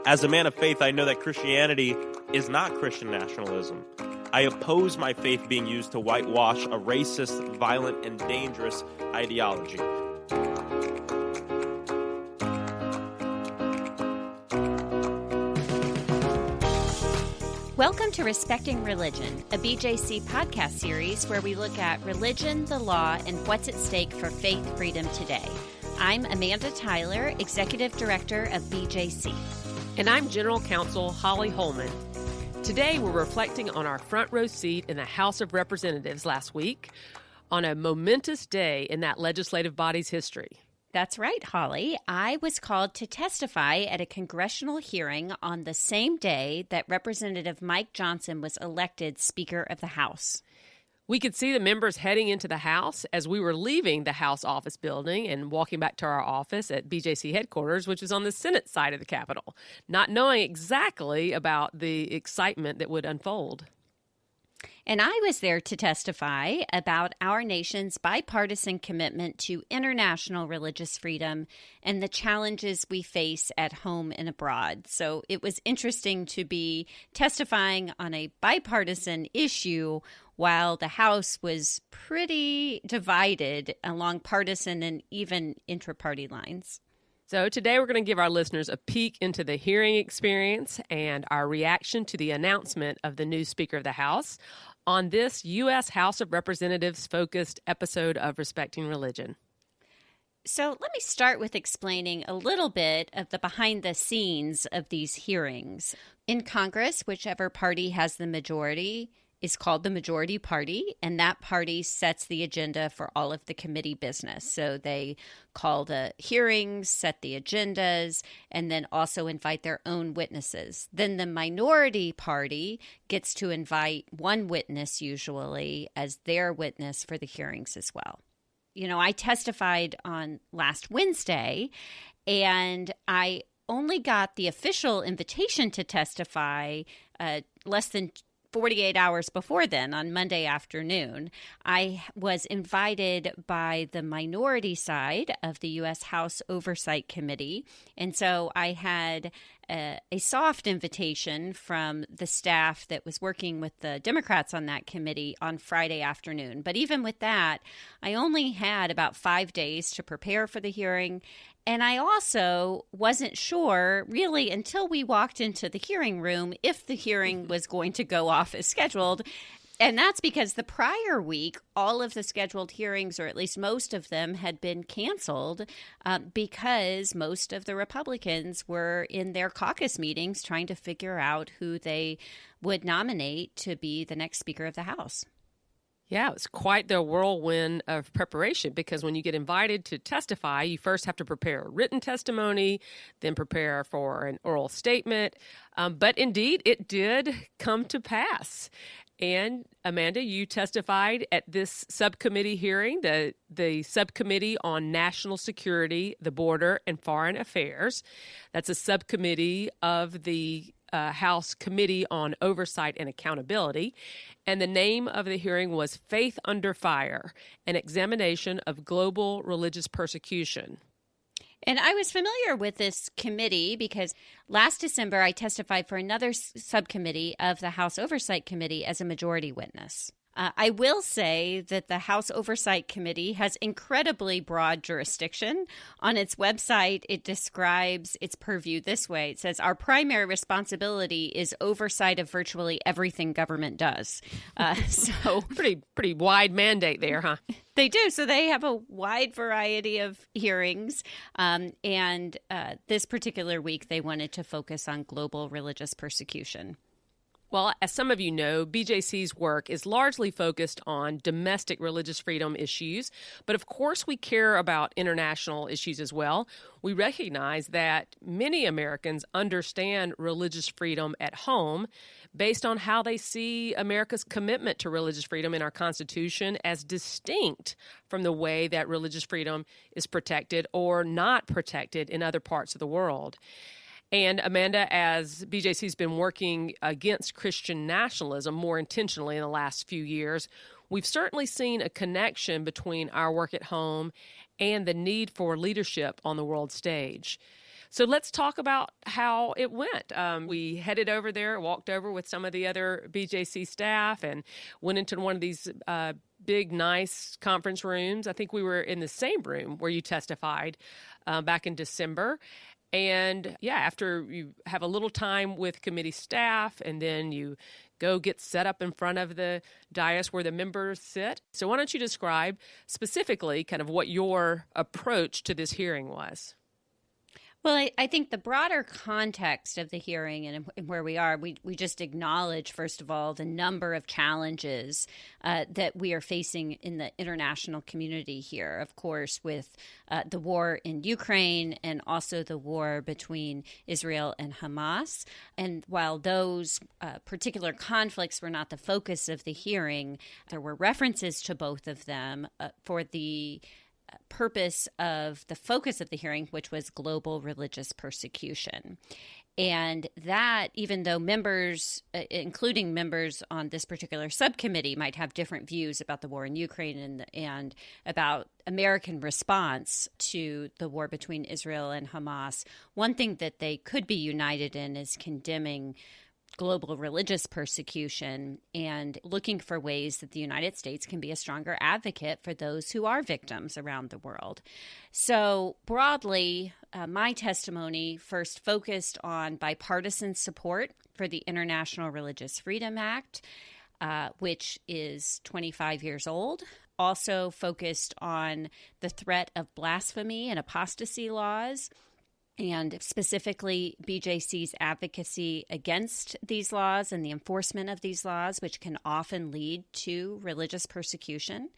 As a man of faith, I know that Christianity is not Christian nationalism. I oppose my faith being used to whitewash a racist, violent, and dangerous ideology. Welcome to Respecting Religion, a BJC podcast series where we look at religion, the law, and what's at stake for faith freedom today. I'm Amanda Tyler, Executive Director of BJC. And I'm General Counsel Holly Hollman. Today we're reflecting on our front row seat in the House of Representatives last week on a momentous day in that legislative body's history. That's right, Holly. I was called to testify at a congressional hearing on the same day that Representative Mike Johnson was elected Speaker of the House. We could see the members heading into the House as we were leaving the House office building and walking back to our office at BJC headquarters, which is on the Senate side of the Capitol, not knowing exactly about the excitement that would unfold. And I was there to testify about our nation's bipartisan commitment to international religious freedom and the challenges we face at home and abroad. So it was interesting to be testifying on a bipartisan issue while the House was pretty divided along partisan and even intra-party lines. So today we're going to give our listeners a peek into the hearing experience and our reaction to the announcement of the new Speaker of the House on this U.S. House of Representatives-focused episode of Respecting Religion. So let me start with explaining a little bit of the behind the scenes of these hearings. In Congress, whichever party has the majority is called the majority party, and that party sets the agenda for all of the committee business. So they call the hearings, set the agendas, and then also invite their own witnesses. Then the minority party gets to invite one witness usually as their witness for the hearings as well. You know, I testified on last Wednesday, and I only got the official invitation to testify less than 48 hours before then, on Monday afternoon. I was invited by the minority side of the U.S. House Oversight Committee, and so I had a soft invitation from the staff that was working with the Democrats on that committee on Friday afternoon. But even with that, I only had about 5 days to prepare for the hearing. And I also wasn't sure, really, until we walked into the hearing room, if the hearing was going to go off as scheduled. And that's because the prior week, all of the scheduled hearings, or at least most of them, had been canceled because most of the Republicans were in their caucus meetings trying to figure out who they would nominate to be the next Speaker of the House. Yeah, it was quite the whirlwind of preparation because when you get invited to testify, you first have to prepare a written testimony, then prepare for an oral statement. But indeed, it did come to pass. And Amanda, you testified at this subcommittee hearing, the Subcommittee on National Security, the Border, and Foreign Affairs. That's a subcommittee of the House Committee on Oversight and Accountability. And the name of the hearing was Faith Under Fire, an examination of global religious persecution. And I was familiar with this committee because last December I testified for another subcommittee of the House Oversight Committee as a majority witness. I will say that the House Oversight Committee has incredibly broad jurisdiction. On its website, it describes its purview this way. It says, our primary responsibility is oversight of virtually everything government does. So pretty wide mandate there, huh? They do. So they have a wide variety of hearings. And this particular week, they wanted to focus on global religious persecution. Well, as some of you know, BJC's work is largely focused on domestic religious freedom issues, but of course we care about international issues as well. We recognize that many Americans understand religious freedom at home based on how they see America's commitment to religious freedom in our Constitution as distinct from the way that religious freedom is protected or not protected in other parts of the world. And Amanda, as BJC's been working against Christian nationalism more intentionally in the last few years, we've certainly seen a connection between our work at home and the need for leadership on the world stage. So let's talk about how it went. We headed over there, walked over with some of the other BJC staff, and went into one of these big, nice conference rooms. I think we were in the same room where you testified back in December. And yeah, after you have a little time with committee staff, and then you go get set up in front of the dais where the members sit. So why don't you describe specifically kind of what your approach to this hearing was? Well, I think the broader context of the hearing and where we are, we just acknowledge, first of all, the number of challenges that we are facing in the international community here, of course, with the war in Ukraine and also the war between Israel and Hamas. And while those particular conflicts were not the focus of the hearing, there were references to both of them for the purpose of the focus of the hearing, which was global religious persecution. And that, even though members, including members on this particular subcommittee, might have different views about the war in Ukraine and about American response to the war between Israel and Hamas, one thing that they could be united in is condemning global religious persecution and looking for ways that the United States can be a stronger advocate for those who are victims around the world. So broadly, my testimony first focused on bipartisan support for the International Religious Freedom Act, which is 25 years old. Also focused on the threat of blasphemy and apostasy laws, and specifically BJC's advocacy against these laws and the enforcement of these laws, which can often lead to religious persecution.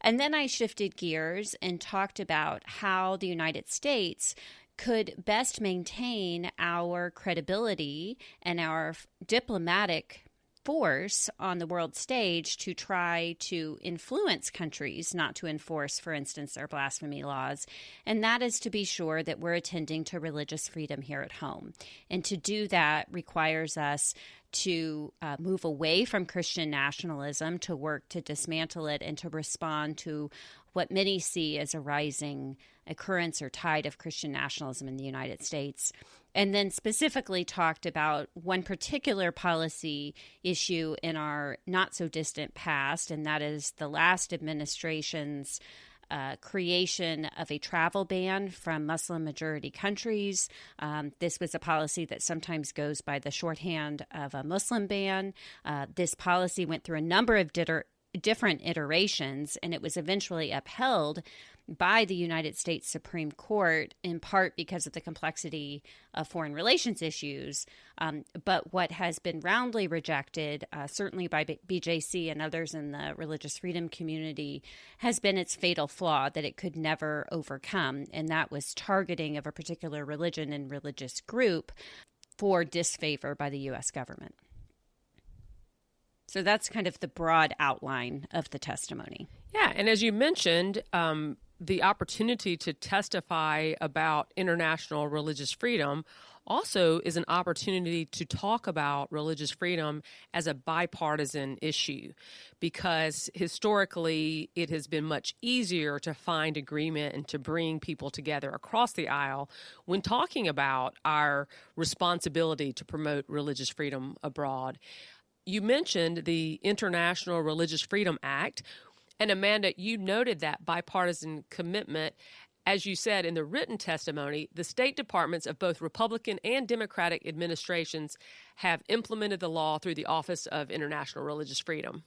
And then I shifted gears and talked about how the United States could best maintain our credibility and our diplomatic force on the world stage to try to influence countries not to enforce, for instance, their blasphemy laws. And that is to be sure that we're attending to religious freedom here at home. And to do that requires us to move away from Christian nationalism, to work to dismantle it, and to respond to what many see as a rising occurrence or tide of Christian nationalism in the United States. And then specifically talked about one particular policy issue in our not-so-distant past, and that is the last administration's creation of a travel ban from Muslim-majority countries. This was a policy that sometimes goes by the shorthand of a Muslim ban. This policy went through a number of different iterations, and it was eventually upheld by the United States Supreme Court, in part because of the complexity of foreign relations issues. But what has been roundly rejected, certainly by BJC and others in the religious freedom community, has been its fatal flaw that it could never overcome, and that was targeting of a particular religion and religious group for disfavor by the U.S. government. So that's kind of the broad outline of the testimony. Yeah, and as you mentioned, the opportunity to testify about international religious freedom also is an opportunity to talk about religious freedom as a bipartisan issue, because historically it has been much easier to find agreement and to bring people together across the aisle when talking about our responsibility to promote religious freedom abroad. You mentioned the International Religious Freedom Act. And Amanda, you noted that bipartisan commitment. As you said in the written testimony, the State Departments of both Republican and Democratic administrations have implemented the law through the Office of International Religious Freedom.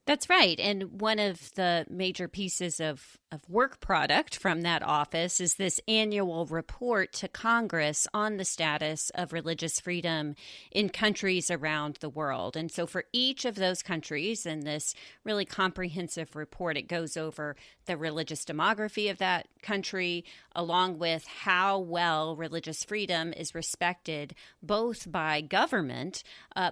That's right. And one of the major pieces of work product from that office is this annual report to Congress on the status of religious freedom in countries around the world. And so for each of those countries in this really comprehensive report, it goes over the religious demography of that country, along with how well religious freedom is respected both by government,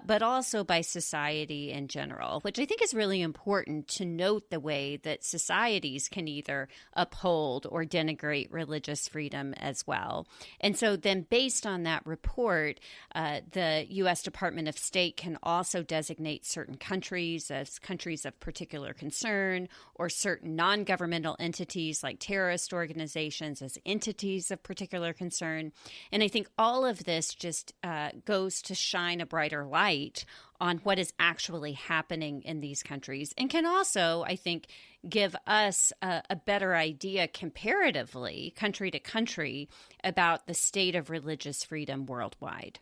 but also by society in general, which I think is really really important to note the way that societies can either uphold or denigrate religious freedom as well. And so then based on that report, the U.S. Department of State can also designate certain countries as countries of particular concern, or certain non-governmental entities like terrorist organizations as entities of particular concern. And I think all of this just goes to shine a brighter light on what is actually happening in these countries, and can also, I think, give us a better idea comparatively, country to country, about the state of religious freedom worldwide.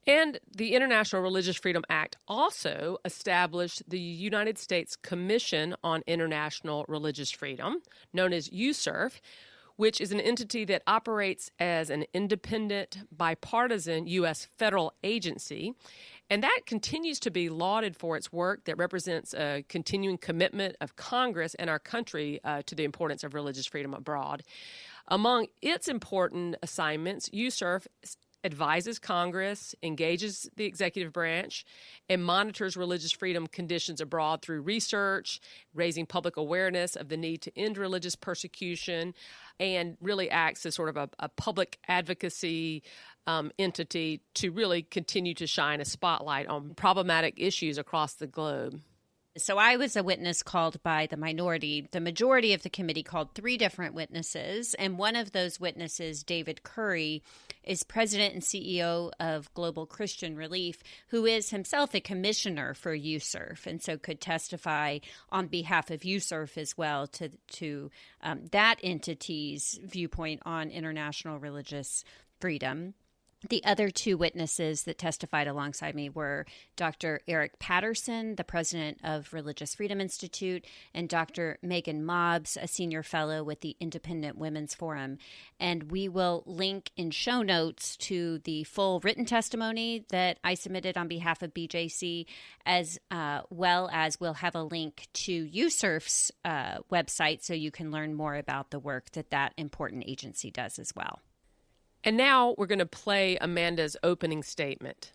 And the International Religious Freedom Act also established the United States Commission on International Religious Freedom, known as USCIRF, which is an entity that operates as an independent, bipartisan U.S. federal agency. And that continues to be lauded for its work that represents a continuing commitment of Congress and our country to the importance of religious freedom abroad. Among its important assignments, USCIRF advises Congress, engages the executive branch, and monitors religious freedom conditions abroad through research, raising public awareness of the need to end religious persecution, and really acts as sort of a public advocacy entity to really continue to shine a spotlight on problematic issues across the globe. So I was a witness called by the minority. The majority of the committee called 3 different witnesses, and one of those witnesses, David Curry, is president and CEO of Global Christian Relief, who is himself a commissioner for USCIRF, and so could testify on behalf of USCIRF as well to that entity's viewpoint on international religious freedom. The other 2 witnesses that testified alongside me were Dr. Eric Patterson, the president of Religious Freedom Institute, and Dr. Megan Mobbs, a senior fellow with the Independent Women's Forum. And we will link in show notes to the full written testimony that I submitted on behalf of BJC, as well as we'll have a link to USCIRF's website so you can learn more about the work that important agency does as well. And now we're going to play Amanda's opening statement.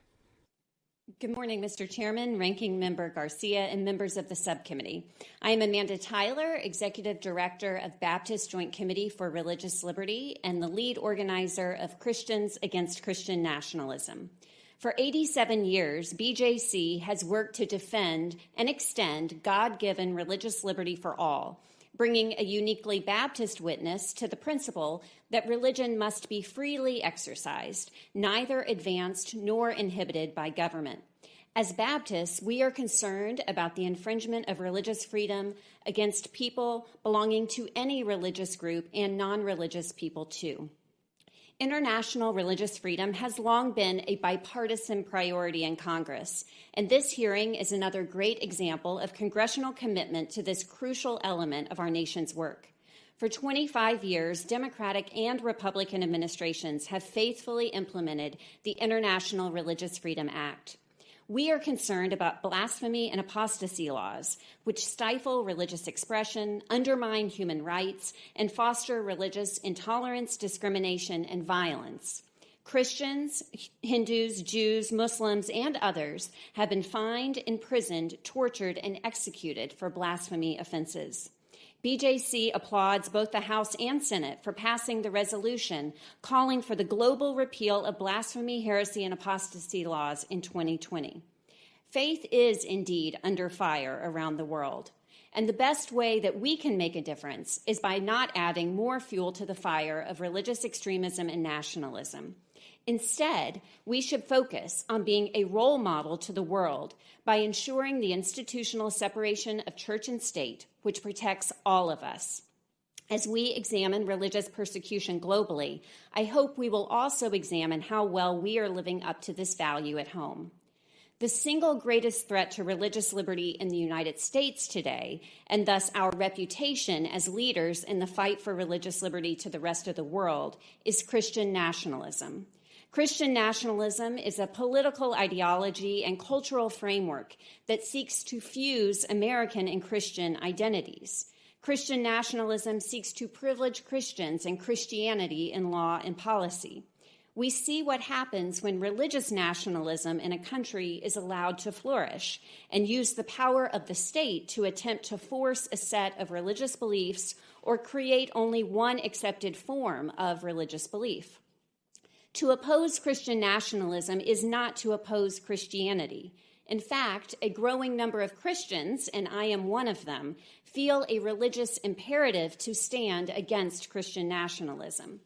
Good morning, Mr. Chairman, Ranking Member Garcia, and members of the subcommittee. I am Amanda Tyler, Executive Director of Baptist Joint Committee for Religious Liberty and the lead organizer of Christians Against Christian Nationalism. For 87 years, BJC has worked to defend and extend God-given religious liberty for all, bringing a uniquely Baptist witness to the principle that religion must be freely exercised, neither advanced nor inhibited by government. As Baptists, we are concerned about the infringement of religious freedom against people belonging to any religious group and non-religious people too. International religious freedom has long been a bipartisan priority in Congress, and this hearing is another great example of congressional commitment to this crucial element of our nation's work. For 25 years, Democratic and Republican administrations have faithfully implemented the International Religious Freedom Act. We are concerned about blasphemy and apostasy laws, which stifle religious expression, undermine human rights, and foster religious intolerance, discrimination, and violence. Christians, Hindus, Jews, Muslims, and others have been fined, imprisoned, tortured, and executed for blasphemy offenses. BJC applauds both the House and Senate for passing the resolution calling for the global repeal of blasphemy, heresy, and apostasy laws in 2020. Faith is indeed under fire around the world, and the best way that we can make a difference is by not adding more fuel to the fire of religious extremism and nationalism. Instead, we should focus on being a role model to the world by ensuring the institutional separation of church and state, which protects all of us. As we examine religious persecution globally, I hope we will also examine how well we are living up to this value at home. The single greatest threat to religious liberty in the United States today, and thus our reputation as leaders in the fight for religious liberty to the rest of the world, is Christian nationalism. Christian nationalism is a political ideology and cultural framework that seeks to fuse American and Christian identities. Christian nationalism seeks to privilege Christians and Christianity in law and policy. We see what happens when religious nationalism in a country is allowed to flourish and use the power of the state to attempt to force a set of religious beliefs or create only one accepted form of religious belief. To oppose Christian nationalism is not to oppose Christianity. In fact, a growing number of Christians, and I am one of them, feel a religious imperative to stand against Christian nationalism.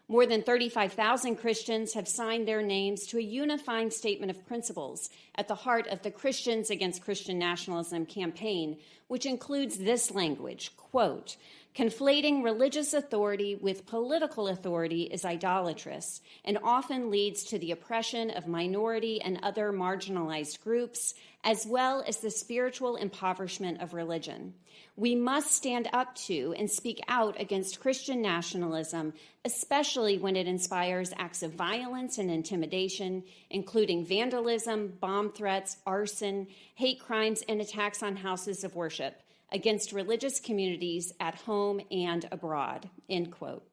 More than 35,000 Christians have signed their names to a unifying statement of principles at the heart of the Christians Against Christian Nationalism campaign, which includes this language, quote, "Conflating religious authority with political authority is idolatrous and often leads to the oppression of minority and other marginalized groups, as well as the spiritual impoverishment of religion. We must stand up to and speak out against Christian nationalism, especially when it inspires acts of violence and intimidation, including vandalism, bomb threats, arson, hate crimes, and attacks on houses of worship against religious communities at home and abroad," end quote.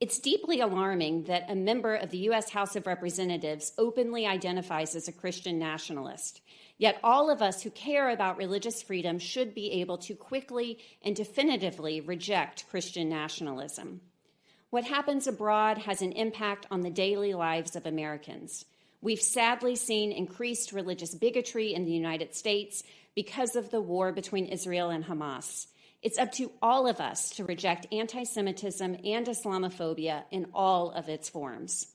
It's deeply alarming that a member of the U.S. House of Representatives openly identifies as a Christian nationalist. Yet all of us who care about religious freedom should be able to quickly and definitively reject Christian nationalism. What happens abroad has an impact on the daily lives of Americans. We've sadly seen increased religious bigotry in the United States because of the war between Israel and Hamas. It's up to all of us to reject anti-Semitism and Islamophobia in all of its forms.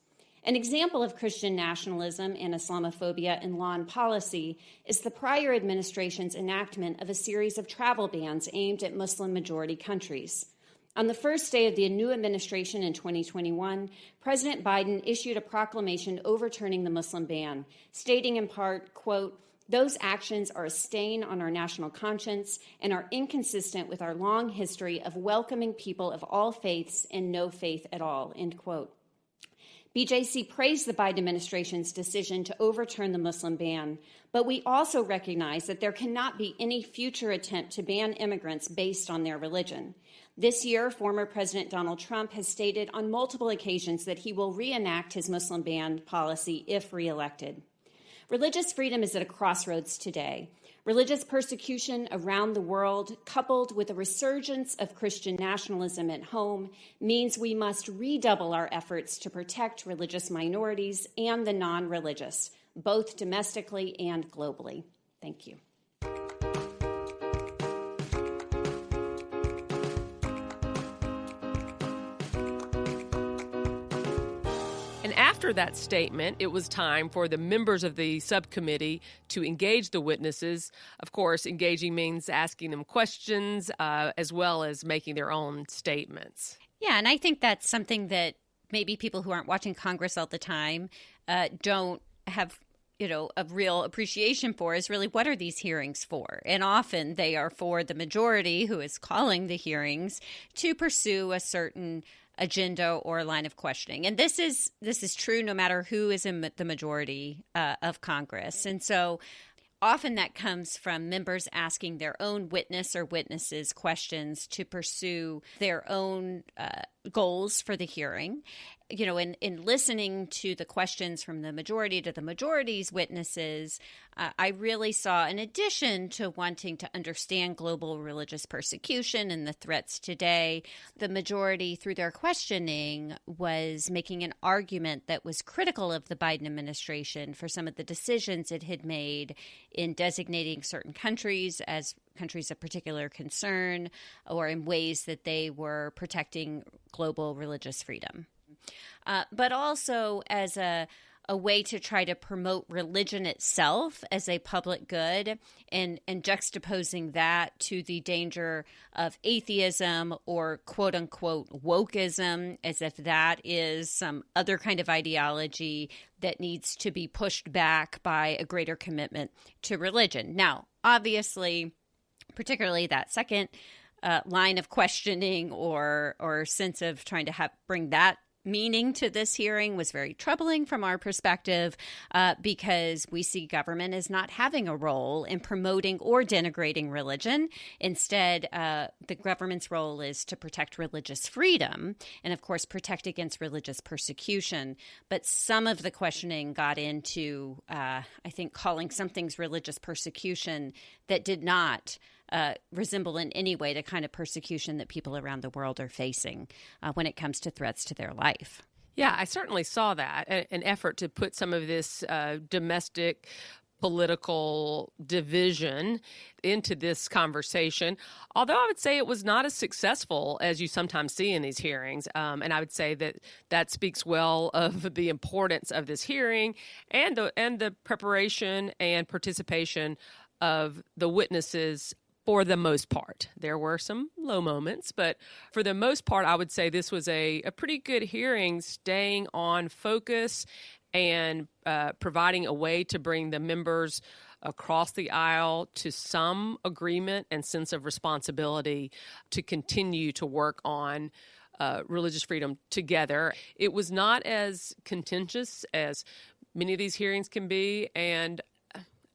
An example of Christian nationalism and Islamophobia in law and policy is the prior administration's enactment of a series of travel bans aimed at Muslim-majority countries. On the first day of the new administration in 2021, President Biden issued a proclamation overturning the Muslim ban, stating in part, quote, "Those actions are a stain on our national conscience and are inconsistent with our long history of welcoming people of all faiths and no faith at all," end quote. BJC praised the Biden administration's decision to overturn the Muslim ban, but we also recognize that there cannot be any future attempt to ban immigrants based on their religion. This year, former President Donald Trump has stated on multiple occasions that he will reenact his Muslim ban policy if reelected. Religious freedom is at a crossroads today. Religious persecution around the world, coupled with a resurgence of Christian nationalism at home, means we must redouble our efforts to protect religious minorities and the non-religious, both domestically and globally. Thank you. After that statement, it was time for the members of the subcommittee to engage the witnesses. Of course, engaging means asking them questions as well as making their own statements. Yeah, and I think that's something that maybe people who aren't watching Congress all the time don't have a real appreciation for, is really what are these hearings for? And often they are for the majority who is calling the hearings to pursue a certain agenda or line of questioning. And this is true no matter who is in the majority of Congress. And so often that comes from members asking their own witness or witnesses questions to pursue their own goals for the hearing. In listening to the questions from the majority to the majority's witnesses, I really saw, in addition to wanting to understand global religious persecution and the threats today, the majority, through their questioning, was making an argument that was critical of the Biden administration for some of the decisions it had made in designating certain countries as countries of particular concern, or in ways that they were protecting global religious freedom. But also as a way to try to promote religion itself as a public good, and juxtaposing that to the danger of atheism or quote-unquote wokeism, as if that is some other kind of ideology that needs to be pushed back by a greater commitment to religion. Now, obviously, particularly that second line of questioning or sense of trying to bring that meaning to this hearing was very troubling from our perspective because we see government as not having a role in promoting or denigrating religion. Instead, the government's role is to protect religious freedom and, of course, protect against religious persecution. But some of the questioning got into, I think, calling some things religious persecution that did not resemble in any way the kind of persecution that people around the world are facing when it comes to threats to their life. Yeah, I certainly saw that, an effort to put some of this domestic political division into this conversation, although I would say it was not as successful as you sometimes see in these hearings. And I would say that speaks well of the importance of this hearing and the preparation and participation of the witnesses. For the most part, there were some low moments, but for the most part, I would say this was a pretty good hearing, staying on focus and providing a way to bring the members across the aisle to some agreement and sense of responsibility to continue to work on religious freedom together. It was not as contentious as many of these hearings can be. And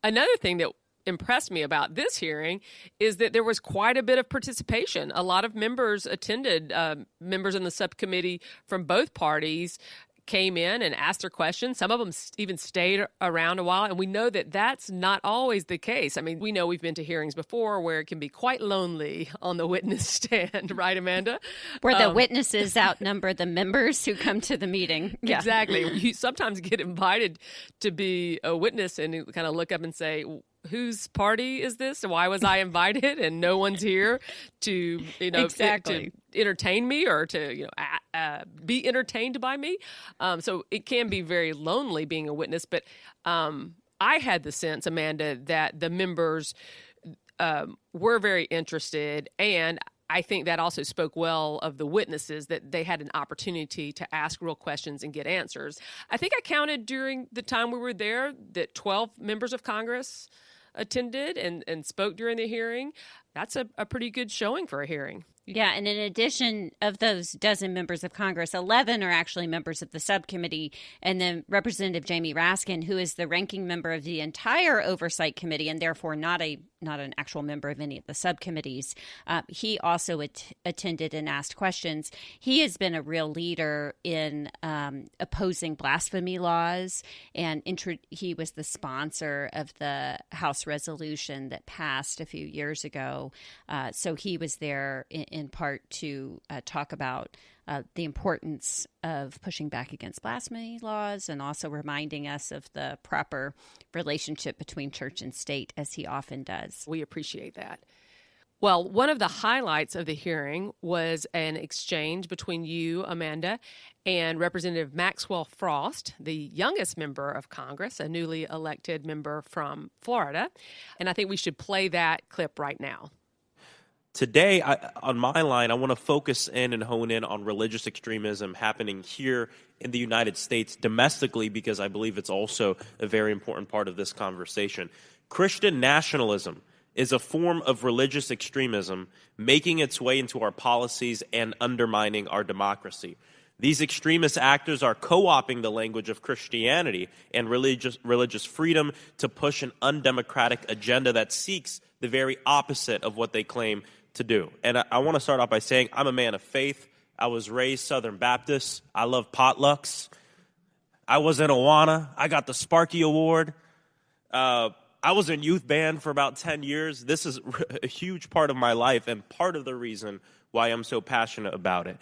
another thing that impressed me about this hearing is that there was quite a bit of participation. A lot of members attended, members in the subcommittee from both parties came in and asked their questions. Some of them even stayed around a while, and we know that that's not always the case. I mean, we know we've been to hearings before where it can be quite lonely on the witness stand, right, Amanda? Where the witnesses outnumber the members who come to the meeting. Yeah. Exactly. You sometimes get invited to be a witness and you kind of look up and say, whose party is this? Why was I invited and no one's here to, exactly. to entertain me or to, be entertained by me? So it can be very lonely being a witness. But I had the sense, Amanda, that the members were very interested, and I think that also spoke well of the witnesses, that they had an opportunity to ask real questions and get answers. I think I counted during the time we were there that 12 members of Congress attended and spoke during the hearing. That's a pretty good showing for a hearing. Yeah, and in addition of those dozen members of Congress, 11 are actually members of the subcommittee, and then Representative Jamie Raskin, who is the ranking member of the entire Oversight Committee and therefore not an actual member of any of the subcommittees. He also attended and asked questions. He has been a real leader in opposing blasphemy laws, and he was the sponsor of the House resolution that passed a few years ago. So he was there in part to talk about the importance of pushing back against blasphemy laws and also reminding us of the proper relationship between church and state, as he often does. We appreciate that. Well, one of the highlights of the hearing was an exchange between you, Amanda, and Representative Maxwell Frost, the youngest member of Congress, a newly elected member from Florida. And I think we should play that clip right now. Today, on my line, I want to focus in and hone in on religious extremism happening here in the United States domestically, because I believe it's also a very important part of this conversation. Christian nationalism is a form of religious extremism making its way into our policies and undermining our democracy. These extremist actors are co-opting the language of Christianity and religious freedom to push an undemocratic agenda that seeks the very opposite of what they claim to do. And I want to start off by saying I'm a man of faith. I was raised Southern Baptist. I love potlucks. I was in Awana. I got the Sparky Award. I was in youth band for about 10 years. This is a huge part of my life and part of the reason why I'm so passionate about it.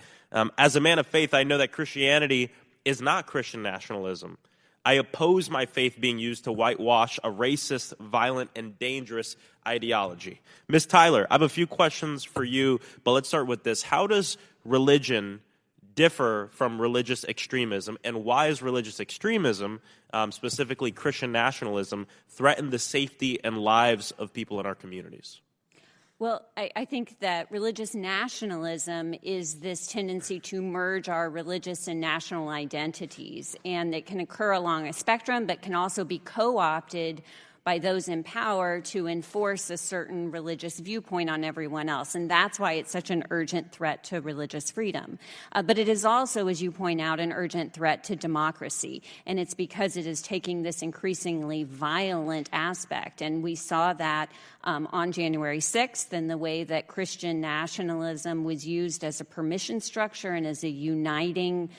As a man of faith, I know that Christianity is not Christian nationalism. I oppose my faith being used to whitewash a racist, violent, and dangerous ideology. Ms. Tyler, I have a few questions for you, but let's start with this. How does religion differ from religious extremism, and why is religious extremism, specifically Christian nationalism, threaten the safety and lives of people in our communities? Well, I think that religious nationalism is this tendency to merge our religious and national identities, and it can occur along a spectrum, but can also be co-opted by those in power to enforce a certain religious viewpoint on everyone else. And that's why it's such an urgent threat to religious freedom. But it is also, as you point out, an urgent threat to democracy. And it's because it is taking this increasingly violent aspect. And we saw that on January 6th in the way that Christian nationalism was used as a permission structure and as a uniting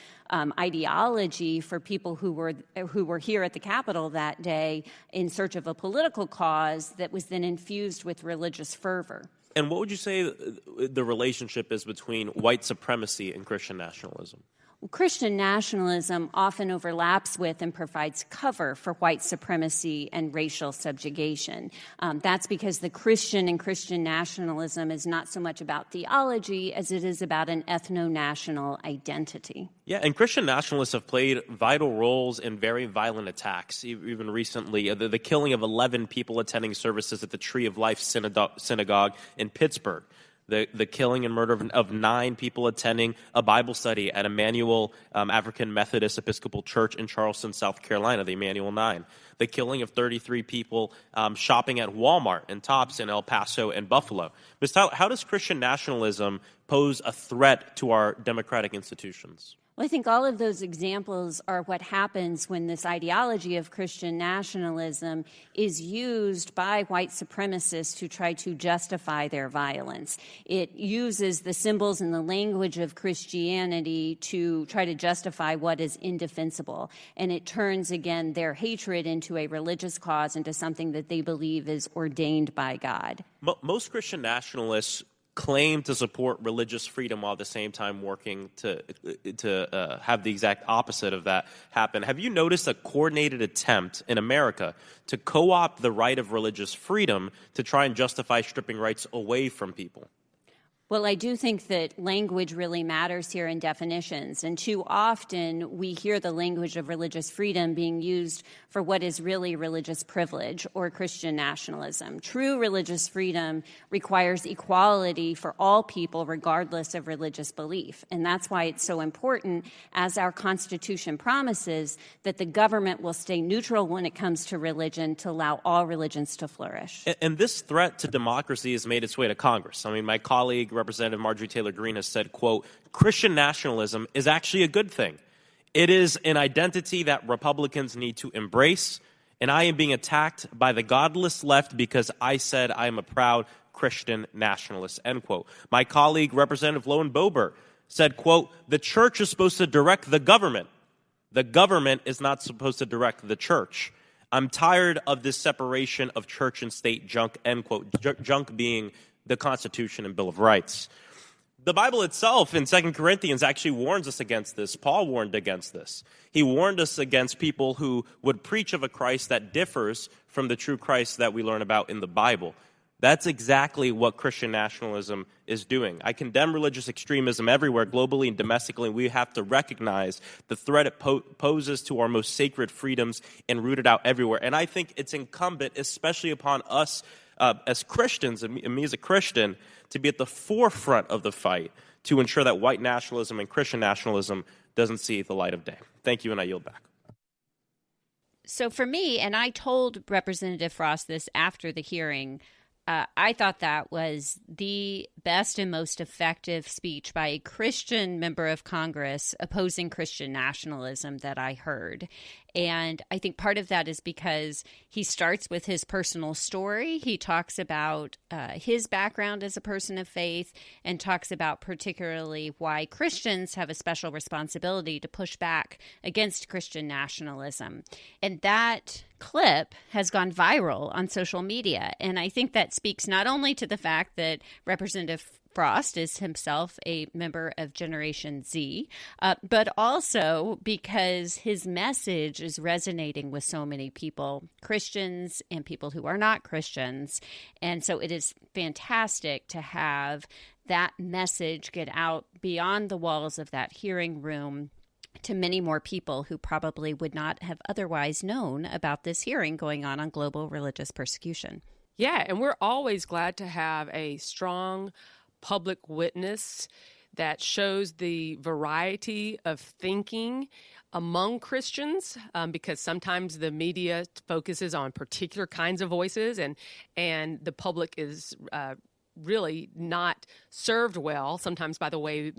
ideology for people who were here at the Capitol that day in search of a political cause that was then infused with religious fervor. And what would you say the relationship is between white supremacy and Christian nationalism? Well, Christian nationalism often overlaps with and provides cover for white supremacy and racial subjugation. That's because the Christian and Christian nationalism is not so much about theology as it is about an ethno-national identity. Yeah, and Christian nationalists have played vital roles in very violent attacks. Even recently, the killing of 11 people attending services at the Tree of Life synagogue in Pittsburgh. The killing and murder of 9 people attending a Bible study at Emmanuel African Methodist Episcopal Church in Charleston, South Carolina, the Emmanuel 9. The killing of 33 people shopping at Walmart and Tops in El Paso and Buffalo. Ms. Tyler, how does Christian nationalism pose a threat to our democratic institutions? Well, I think all of those examples are what happens when this ideology of Christian nationalism is used by white supremacists to try to justify their violence. It uses the symbols and the language of Christianity to try to justify what is indefensible. And it turns, again, their hatred into a religious cause, into something that they believe is ordained by God. Most Christian nationalists claim to support religious freedom while at the same time working to have the exact opposite of that happen. Have you noticed a coordinated attempt in America to co-opt the right of religious freedom to try and justify stripping rights away from people? Well, I do think that language really matters here in definitions, and too often we hear the language of religious freedom being used for what is really religious privilege or Christian nationalism. True religious freedom requires equality for all people regardless of religious belief, and that's why it's so important, as our Constitution promises, that the government will stay neutral when it comes to religion to allow all religions to flourish. And this threat to democracy has made its way to Congress. I mean, my colleague, Representative Marjorie Taylor Greene, has said, quote, Christian nationalism is actually a good thing. It is an identity that Republicans need to embrace, and I am being attacked by the godless left because I said I am a proud Christian nationalist, end quote. My colleague, Representative Lowen Boebert, said, quote, the church is supposed to direct the government. The government is not supposed to direct the church. I'm tired of this separation of church and state junk, end quote, junk being the Constitution and Bill of Rights. The Bible itself in 2 Corinthians actually warns us against this. Paul warned against this. He warned us against people who would preach of a Christ that differs from the true Christ that we learn about in the Bible. That's exactly what Christian nationalism is doing. I condemn religious extremism everywhere, globally and domestically. We have to recognize the threat it poses to our most sacred freedoms and root it out everywhere. And I think it's incumbent, especially upon us as Christians, and me as a Christian, to be at the forefront of the fight to ensure that white nationalism and Christian nationalism doesn't see the light of day. Thank you, and I yield back. So for me, and I told Representative Frost this after the hearing, I thought that was the best and most effective speech by a Christian member of Congress opposing Christian nationalism that I heard. And I think part of that is because he starts with his personal story. He talks about his background as a person of faith and talks about particularly why Christians have a special responsibility to push back against Christian nationalism. And that clip has gone viral on social media. And I think that speaks not only to the fact that Representative Frost is himself a member of Generation Z, but also because his message is resonating with so many people, Christians and people who are not Christians. And so it is fantastic to have that message get out beyond the walls of that hearing room to many more people who probably would not have otherwise known about this hearing going on global religious persecution. Yeah, and we're always glad to have a strong public witness that shows the variety of thinking among Christians, because sometimes the media focuses on particular kinds of voices, and the public is really not served well, sometimes by the way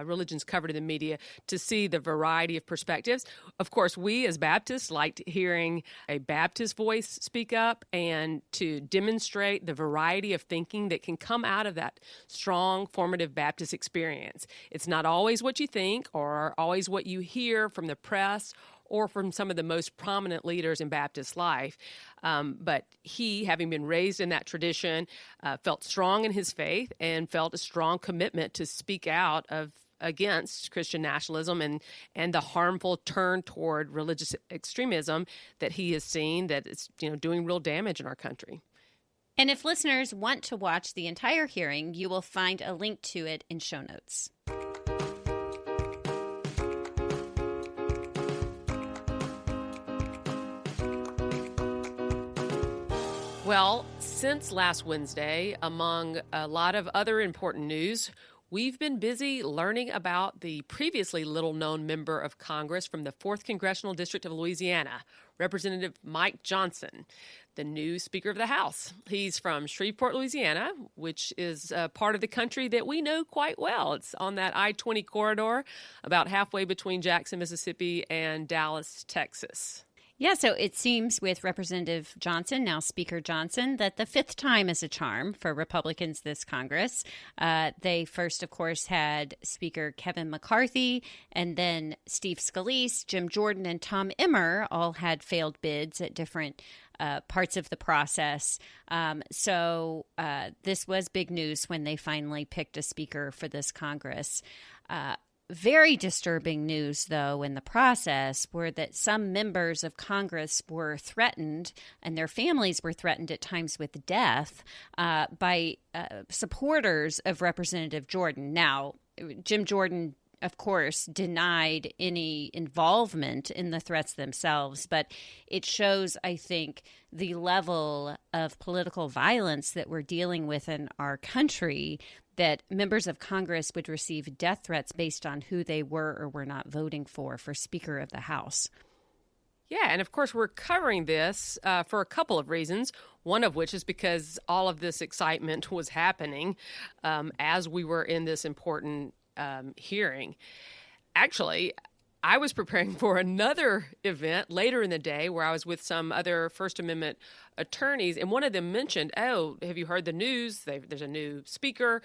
religion's covered in the media, to see the variety of perspectives. Of course, we as Baptists liked hearing a Baptist voice speak up and to demonstrate the variety of thinking that can come out of that strong, formative Baptist experience. It's not always what you think or always what you hear from the press or from some of the most prominent leaders in Baptist life. But he, having been raised in that tradition, felt strong in his faith and felt a strong commitment to speak out against Christian nationalism and the harmful turn toward religious extremism that he has seen that is doing real damage in our country. And if listeners want to watch the entire hearing, you will find a link to it in show notes. Well, since last Wednesday, among a lot of other important news, we've been busy learning about the previously little-known member of Congress from the 4th Congressional District of Louisiana, Representative Mike Johnson, the new Speaker of the House. He's from Shreveport, Louisiana, which is a part of the country that we know quite well. It's on that I-20 corridor, about halfway between Jackson, Mississippi, and Dallas, Texas. Yeah, so it seems with Representative Johnson, now Speaker Johnson, that the fifth time is a charm for Republicans this Congress. They first, of course, had Speaker Kevin McCarthy, and then Steve Scalise, Jim Jordan, and Tom Emmer all had failed bids at different parts of the process. So this was big news when they finally picked a speaker for this Congress. Very disturbing news, though, in the process were that some members of Congress were threatened, and their families were threatened at times with death by supporters of Representative Jordan. Now, Jim Jordan, of course, denied any involvement in the threats themselves, but it shows, I think, the level of political violence that we're dealing with in our country, that members of Congress would receive death threats based on who they were or were not voting for Speaker of the House. Yeah, and of course we're covering this for a couple of reasons, one of which is because all of this excitement was happening as we were in this important hearing. Actually, I was preparing for another event later in the day where I was with some other First Amendment attorneys, and one of them mentioned, oh, have you heard the news? There's a new speaker.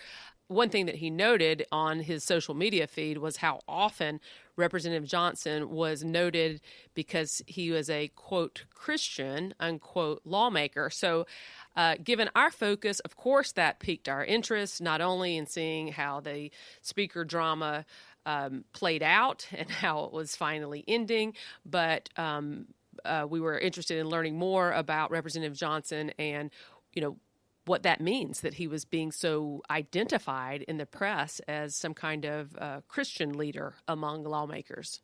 One thing that he noted on his social media feed was how often Representative Johnson was noted because he was a, quote, Christian, unquote, lawmaker. So given our focus, of course, that piqued our interest, not only in seeing how the speaker drama played out and how it was finally ending, but we were interested in learning more about Representative Johnson and, what that means, that he was being so identified in the press as some kind of Christian leader among lawmakers.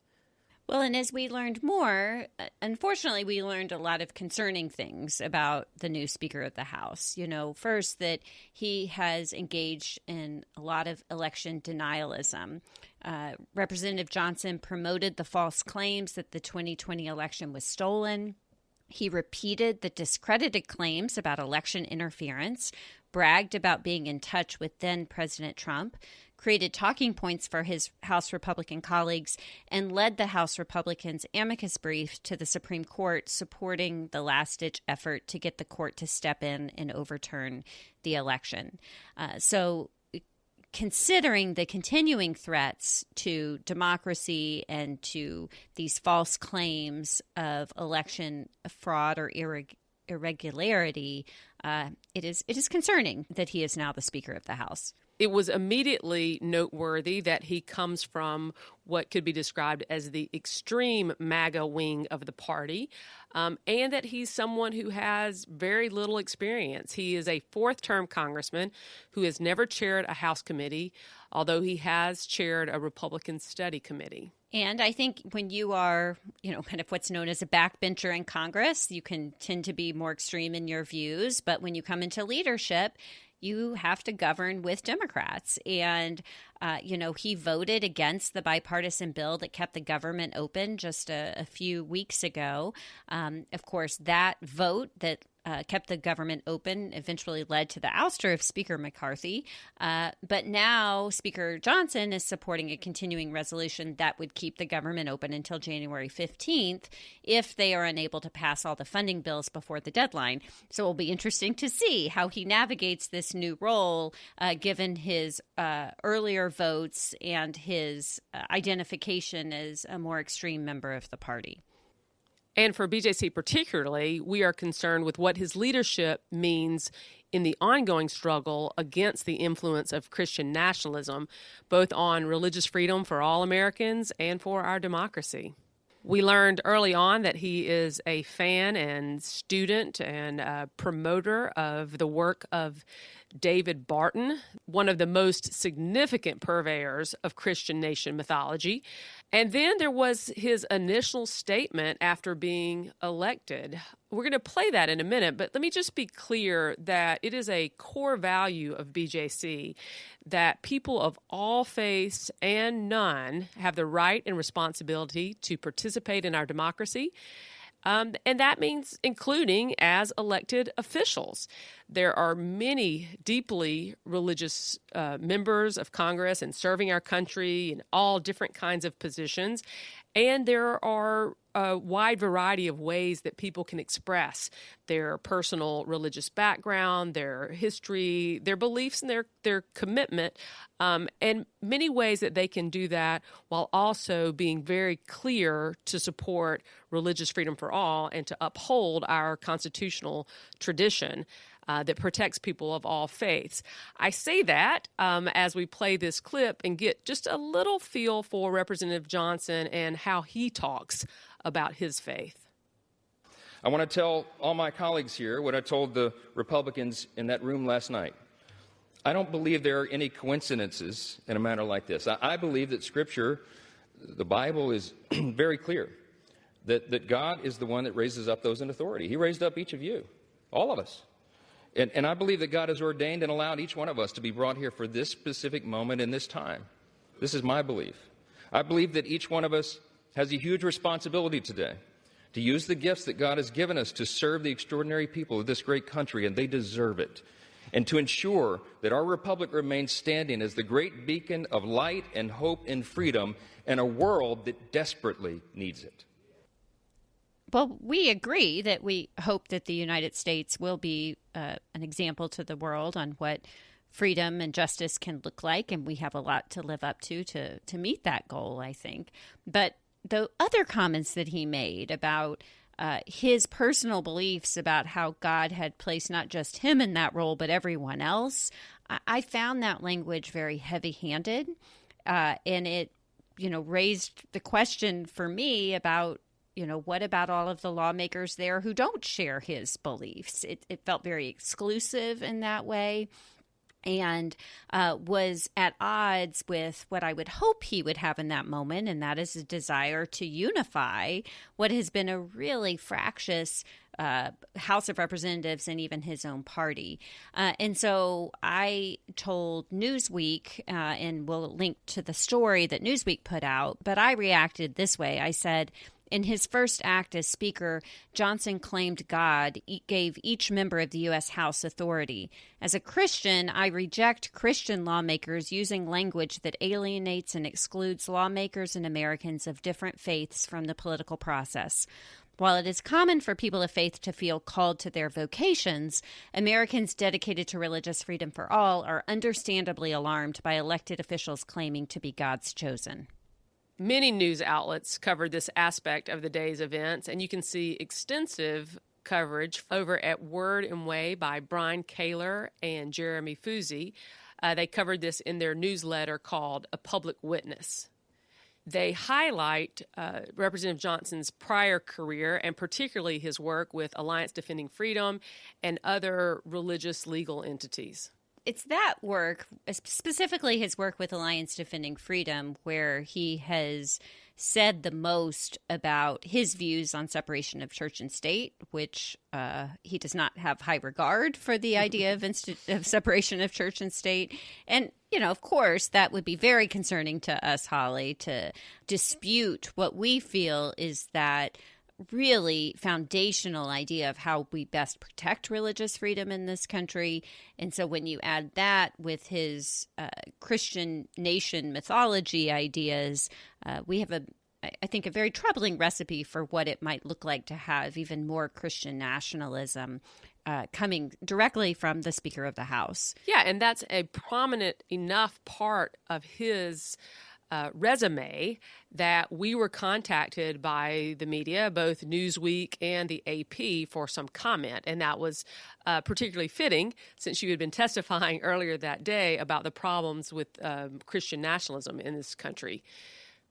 Well, and as we learned more, unfortunately, we learned a lot of concerning things about the new Speaker of the House. First, that he has engaged in a lot of election denialism. Representative Johnson promoted the false claims that the 2020 election was stolen. He repeated the discredited claims about election interference, bragged about being in touch with then President Trump, created talking points for his House Republican colleagues, and led the House Republicans' amicus brief to the Supreme Court supporting the last-ditch effort to get the court to step in and overturn the election. So considering the continuing threats to democracy and to these false claims of election fraud or irregularity, it is concerning that he is now the Speaker of the House. It was immediately noteworthy that he comes from what could be described as the extreme MAGA wing of the party, and that he's someone who has very little experience. He is a fourth-term congressman who has never chaired a House committee, although he has chaired a Republican study committee. And I think when you are, kind of what's known as a backbencher in Congress, you can tend to be more extreme in your views. But when you come into leadership, you have to govern with Democrats. And He voted against the bipartisan bill that kept the government open just a few weeks ago. Of course, that vote that kept the government open eventually led to the ouster of Speaker McCarthy. But now Speaker Johnson is supporting a continuing resolution that would keep the government open until January 15th if they are unable to pass all the funding bills before the deadline. So it'll be interesting to see how he navigates this new role, given his earlier votes and his identification as a more extreme member of the party. And for BJC particularly, we are concerned with what his leadership means in the ongoing struggle against the influence of Christian nationalism, both on religious freedom for all Americans and for our democracy. We learned early on that he is a fan and student and a promoter of the work of David Barton, one of the most significant purveyors of Christian nation mythology. And then there was his initial statement after being elected. We're going to play that in a minute, but let me just be clear that it is a core value of BJC that people of all faiths and none have the right and responsibility to participate in our democracy. And that means including as elected officials. There are many deeply religious members of Congress and serving our country in all different kinds of positions. And there are a wide variety of ways that people can express their personal religious background, their history, their beliefs, and their commitment, and many ways that they can do that while also being very clear to support religious freedom for all and to uphold our constitutional tradition that protects people of all faiths. I say that as we play this clip and get just a little feel for Representative Johnson and how he talks about his faith. I want to tell all my colleagues here what I told the Republicans in that room last night. I don't believe there are any coincidences in a matter like this. I believe that Scripture, the Bible, is very clear that God is the one that raises up those in authority. He raised up each of you, all of us. And I believe that God has ordained and allowed each one of us to be brought here for this specific moment in this time. This is my belief. I believe that each one of us has a huge responsibility today to use the gifts that God has given us to serve the extraordinary people of this great country, and they deserve it, and to ensure that our republic remains standing as the great beacon of light and hope and freedom in a world that desperately needs it. Well, we agree that we hope that the United States will be an example to the world on what freedom and justice can look like, and we have a lot to live up to meet that goal, I think. But the other comments that he made about his personal beliefs about how God had placed not just him in that role, but everyone else, I found that language very heavy-handed, and it, raised the question for me about, what about all of the lawmakers there who don't share his beliefs? It felt very exclusive in that way, and was at odds with what I would hope he would have in that moment, and that is a desire to unify what has been a really fractious House of Representatives and even his own party. And so I told Newsweek, and we'll link to the story that Newsweek put out, but I reacted this way. I said, in his first act as Speaker, Johnson claimed God gave each member of the U.S. House authority. As a Christian, I reject Christian lawmakers using language that alienates and excludes lawmakers and Americans of different faiths from the political process. While it is common for people of faith to feel called to their vocations, Americans dedicated to religious freedom for all are understandably alarmed by elected officials claiming to be God's chosen. Many news outlets covered this aspect of the day's events, and you can see extensive coverage over at Word and Way by Brian Kaler and Jeremy Fusey. They covered this in their newsletter called A Public Witness. They highlight Representative Johnson's prior career and particularly his work with Alliance Defending Freedom and other religious legal entities. It's that work, specifically his work with Alliance Defending Freedom, where he has said the most about his views on separation of church and state, which he does not have high regard for the idea of separation of church and state. And, of course, that would be very concerning to us, Holly, to dispute what we feel is that really foundational idea of how we best protect religious freedom in this country. And so when you add that with his Christian nation mythology ideas, we have I think, a very troubling recipe for what it might look like to have even more Christian nationalism coming directly from the Speaker of the House. Yeah, and that's a prominent enough part of his resume that we were contacted by the media, both Newsweek and the AP, for some comment. And that was particularly fitting since you had been testifying earlier that day about the problems with Christian nationalism in this country.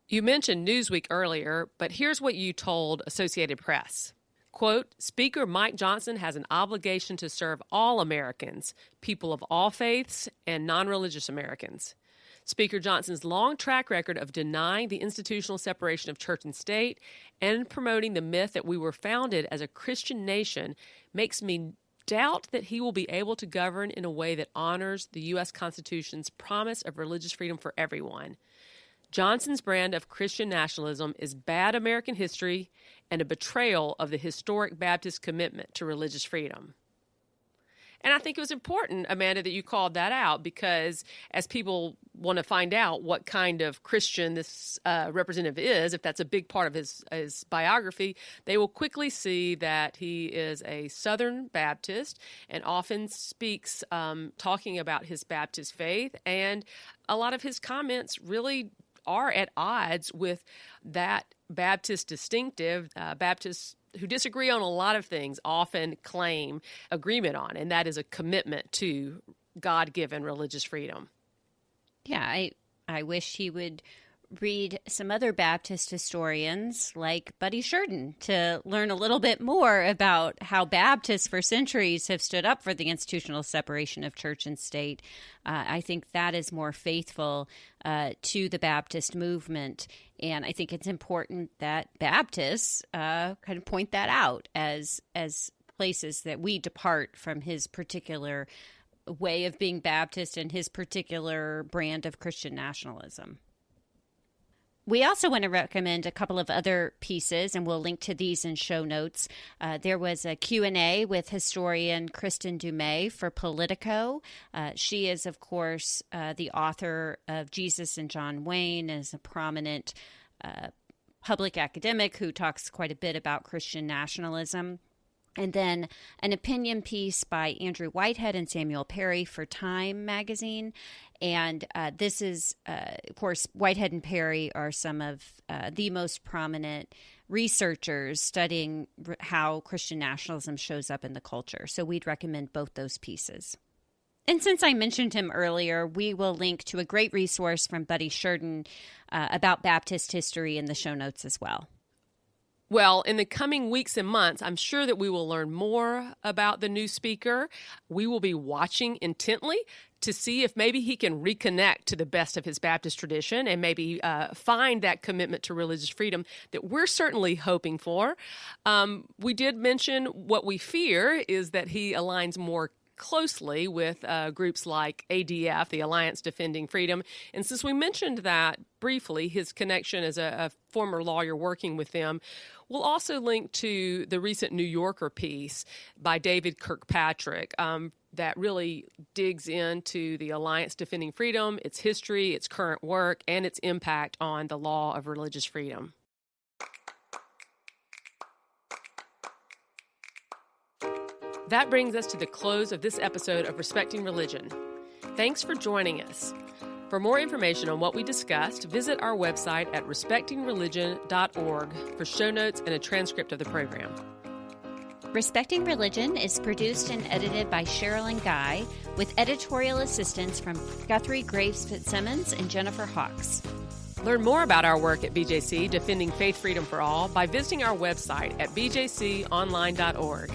You mentioned Newsweek earlier, but here's what you told Associated Press. Quote, Speaker Mike Johnson has an obligation to serve all Americans, people of all faiths, and non-religious Americans. Speaker Johnson's long track record of denying the institutional separation of church and state and promoting the myth that we were founded as a Christian nation makes me doubt that he will be able to govern in a way that honors the U.S. Constitution's promise of religious freedom for everyone. Johnson's brand of Christian nationalism is bad American history and a betrayal of the historic Baptist commitment to religious freedom. And I think it was important, Amanda, that you called that out because as people want to find out what kind of Christian this representative is, if that's a big part of his biography, they will quickly see that he is a Southern Baptist and often speaks talking about his Baptist faith. And a lot of his comments really are at odds with that Baptist distinctive. Baptists who disagree on a lot of things often claim agreement on, and that is a commitment to God-given religious freedom. Yeah, I wish he would read some other Baptist historians like Buddy Sheridan to learn a little bit more about how Baptists for centuries have stood up for the institutional separation of church and state. I think that is more faithful to the Baptist movement. And I think it's important that Baptists kind of point that out as places that we depart from his particular way of being Baptist and his particular brand of Christian nationalism. We also want to recommend a couple of other pieces, and we'll link to these in show notes. There was a Q&A with historian Kristen Dumais for Politico. She is, of course, the author of Jesus and John Wayne, and is a prominent public academic who talks quite a bit about Christian nationalism. And then an opinion piece by Andrew Whitehead and Samuel Perry for Time magazine. And this is, of course, Whitehead and Perry are some of the most prominent researchers studying how Christian nationalism shows up in the culture. So we'd recommend both those pieces. And since I mentioned him earlier, we will link to a great resource from Buddy Sheridan about Baptist history in the show notes as well. Well, in the coming weeks and months, I'm sure that we will learn more about the new speaker. We will be watching intently to see if maybe he can reconnect to the best of his Baptist tradition and maybe find that commitment to religious freedom that we're certainly hoping for. We did mention what we fear is that he aligns more closely with groups like ADF, the Alliance Defending Freedom. And since we mentioned that briefly, his connection as a former lawyer working with them, we'll also link to the recent New Yorker piece by David Kirkpatrick that really digs into the Alliance Defending Freedom, its history, its current work, and its impact on the law of religious freedom. That brings us to the close of this episode of Respecting Religion. Thanks for joining us. For more information on what we discussed, visit our website at respectingreligion.org for show notes and a transcript of the program. Respecting Religion is produced and edited by Sherilyn Guy, with editorial assistance from Guthrie Graves Fitzsimmons and Jennifer Hawks. Learn more about our work at BJC, Defending Faith Freedom for All, by visiting our website at bjconline.org.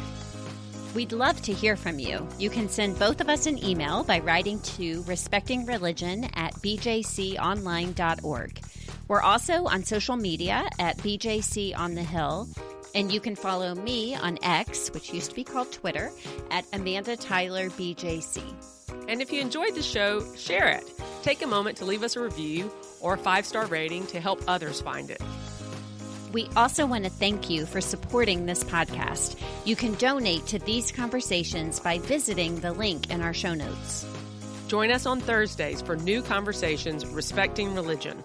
We'd love to hear from you. You can send both of us an email by writing to respectingreligion@bjconline.org. We're also on social media at BJC on the Hill, and you can follow me on X, which used to be called Twitter, at Amanda Tyler BJC. And if you enjoyed the show, share it. Take a moment to leave us a review or a 5-star rating to help others find it. We also want to thank you for supporting this podcast. You can donate to these conversations by visiting the link in our show notes. Join us on Thursdays for new conversations respecting religion.